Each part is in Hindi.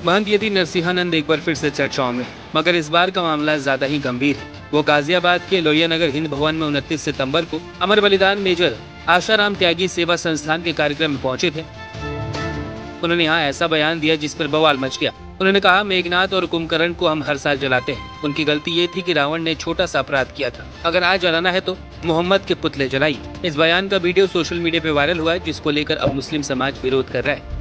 महंत यति नरसिंहानंद एक बार फिर से चर्चाओं में, मगर इस बार का मामला ज्यादा ही गंभीर है। वो गाजियाबाद के लोहिया नगर हिंद भवन में 29 सितंबर को अमर बलिदान मेजर आशाराम त्यागी सेवा संस्थान के कार्यक्रम में पहुंचे थे। उन्होंने यहाँ ऐसा बयान दिया जिस पर बवाल मच गया। उन्होंने कहा, मेघनाथ और कुंभकर्ण को हम हर साल जलाते हैं। उनकी गलती ये थी कि रावण ने छोटा सा अपराध किया था। अगर आज जलाना है तो मोहम्मद के पुतले जलाइए। इस बयान का वीडियो सोशल मीडिया पे वायरल हुआ है, जिसको लेकर अब मुस्लिम समाज विरोध कर रहा है।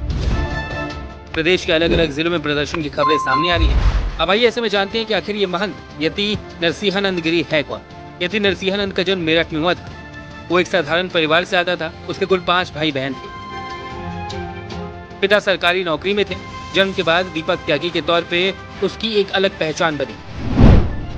प्रदेश के अलग अलग जिलों में प्रदर्शन की खबरें सामने आ रही है। अब आइए ऐसे में जानते हैं कि आखिर ये महंत यति नरसिंहानंद गिरी है कौन। यति नरसिंहानंद का जन्म मेरठ में हुआ था। वो एक साधारण परिवार से आता था। उसके कुल 5 भाई बहन थे। पिता सरकारी नौकरी में थे। जन्म के बाद दीपक त्यागी के तौर पे उसकी एक अलग पहचान बनी।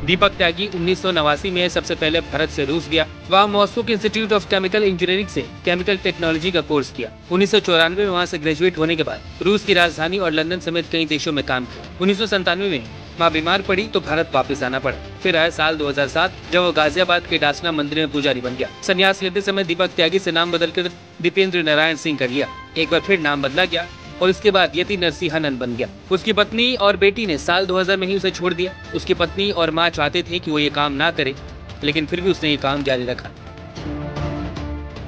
दीपक त्यागी 1989 में सबसे पहले भारत से रूस गया। वहाँ मॉस्को के इंस्टीट्यूट ऑफ केमिकल इंजीनियरिंग से केमिकल टेक्नोलॉजी का कोर्स किया। 1994 में वहाँ से ग्रेजुएट होने के बाद रूस की राजधानी और लंदन समेत कई देशों में काम किया। 1997 में माँ बीमार पड़ी तो भारत वापस आना पड़ा। फिर आया साल 2007 जब वो गाजियाबाद के डासना मंदिर में पुजारी बन गया। संन्यास लेते समय दीपक त्यागी से नाम बदलकर दीपेंद्र नारायण सिंह कर लिया। एक बार फिर नाम बदला गया और इसके बाद यति नरसिंहानंद बन गया। उसकी पत्नी और बेटी ने साल 2000 में ही उसे छोड़ दिया। उसकी पत्नी और माँ चाहते थे कि वो ये काम ना करे, लेकिन फिर भी उसने ये काम जारी रखा।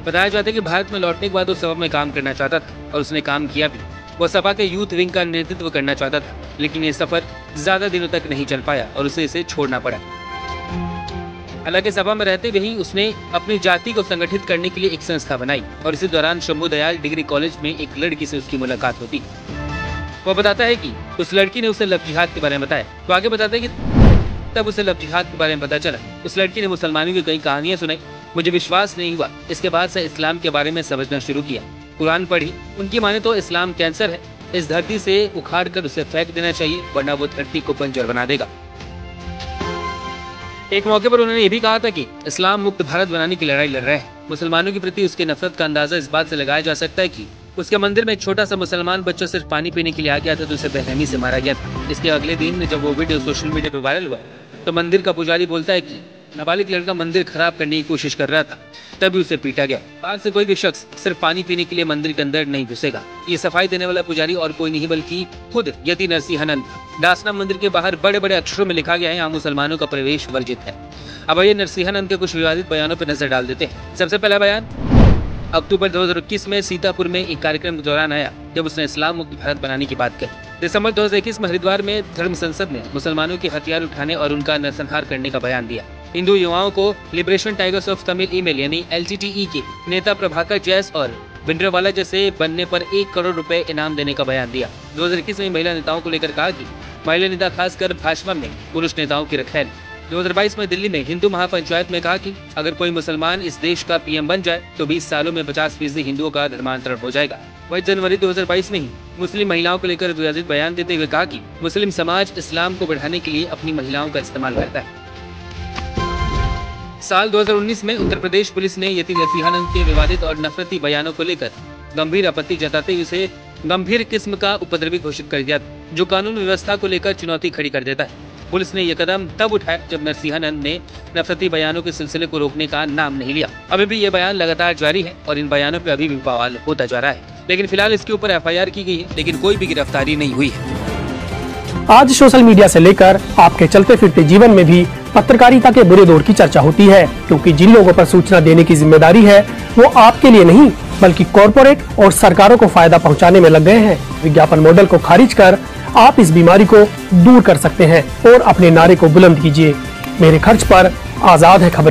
बताया जाता है कि भारत में लौटने के बाद वो सपा में काम करना चाहता था और उसने काम किया भी। वो सपा के यूथ विंग का नेतृत्व करना चाहता था, लेकिन ये सफर ज्यादा दिनों तक नहीं चल पाया और उसे इसे छोड़ना पड़ा। हालांकि सपा में रहते हुए ही उसने अपनी जाति को संगठित करने के लिए एक संस्था बनाई और इसी दौरान शंभू दयाल डिग्री कॉलेज में एक लड़की से उसकी मुलाकात होती। वो बताता है कि उस लड़की ने उसे लव जिहाद के बारे में बताया। तो आगे बताता है कि तब उसे लव जिहाद के बारे में पता चला। उस लड़की ने मुसलमानों की कई कहानियां सुनाई। मुझे विश्वास नहीं हुआ। इसके बाद से इस्लाम के बारे में समझना शुरू किया। कुरान पढ़ी। उनकी माने तो इस्लाम कैंसर है। इस धरती से उखाड़ कर उसे फेंक देना चाहिए, वरना वो धरती को बंजर बना देगा। एक मौके पर उन्होंने ये भी कहा था कि इस्लाम मुक्त भारत बनाने की लड़ाई लड़ रहे हैं। मुसलमानों के प्रति उसकी नफरत का अंदाजा इस बात से लगाया जा सकता है कि उसके मंदिर में एक छोटा सा मुसलमान बच्चा सिर्फ पानी पीने के लिए आ गया था तो उसे बेरहमी से मारा गया था। इसके अगले दिन जब वो वीडियो सोशल मीडिया पर वायरल हुआ तो मंदिर का पुजारी बोलता है कि नाबालिग लड़का मंदिर खराब करने की कोशिश कर रहा था, तभी उसे पीटा गया। आज से कोई भी शख्स सिर्फ पानी पीने के लिए मंदिर के अंदर नहीं घुसेगा। ये सफाई देने वाला पुजारी और कोई नहीं बल्कि खुद यति नरसिंहानंद। डासना मंदिर के बाहर बड़े बड़े अक्षरों में लिखा गया है, यहाँ मुसलमानों का प्रवेश वर्जित है। अब ये नरसिंहानंद के कुछ विवादित बयानों पर नजर डाल देते हैं। सबसे पहला बयान अक्टूबर 2021 में सीतापुर में एक कार्यक्रम के दौरान आया जब उसने इस्लाम मुक्त भारत बनाने की बात कही। दिसंबर 2021 में हरिद्वार में धर्म संसद ने मुसलमानों के हथियार उठाने और उनका नरसंहार करने का बयान दिया। हिंदू युवाओं को liberation tigers of Tamil email यानी LTTE के नेता प्रभाकर जैस और भिंडरावाला जैसे बनने पर 1 करोड़ रुपए इनाम देने का बयान दिया। 2021 में महिला नेताओं को लेकर कहा कि महिला नेता खासकर भाजपा में पुरुष नेताओं की रखेल। 2022 में दिल्ली में हिंदू महापंचायत में कहा कि अगर कोई मुसलमान इस देश का PM बन जाए तो 20 सालों में 50% हिंदुओं का धर्मांतरण हो जाएगा। वही जनवरी 2022 में ही मुस्लिम महिलाओं को लेकर विवादित बयान देते हुए कहा कि मुस्लिम समाज इस्लाम को बढ़ाने के लिए अपनी महिलाओं का इस्तेमाल करता है। साल 2019 में उत्तर प्रदेश पुलिस ने यति नरसिंहानंद के विवादित और नफरती बयानों को लेकर गंभीर आपत्ति जताते हुए उसे गंभीर किस्म का उपद्रवी घोषित कर दिया, जो कानून व्यवस्था को लेकर चुनौती खड़ी कर देता है। पुलिस ने यह कदम तब उठाया जब नरसिंहानंद ने नफरती बयानों के सिलसिले को रोकने का नाम नहीं लिया। अभी भी ये बयान लगातार जारी है और इन बयानों पर अभी भी बवाल होता जा रहा है, लेकिन फिलहाल इसके ऊपर FIR की गई है, लेकिन कोई भी गिरफ्तारी नहीं हुई है। आज सोशल मीडिया से लेकर आपके चलते फिरते जीवन में भी पत्रकारिता के बुरे दौर की चर्चा होती है, क्योंकि जिन लोगों पर सूचना देने की जिम्मेदारी है वो आपके लिए नहीं बल्कि कॉरपोरेट और सरकारों को फायदा पहुंचाने में लग गए हैं। विज्ञापन मॉडल को खारिज कर आप इस बीमारी को दूर कर सकते हैं और अपने नारे को बुलंद कीजिए। मेरे खर्च पर आजाद है खबरें।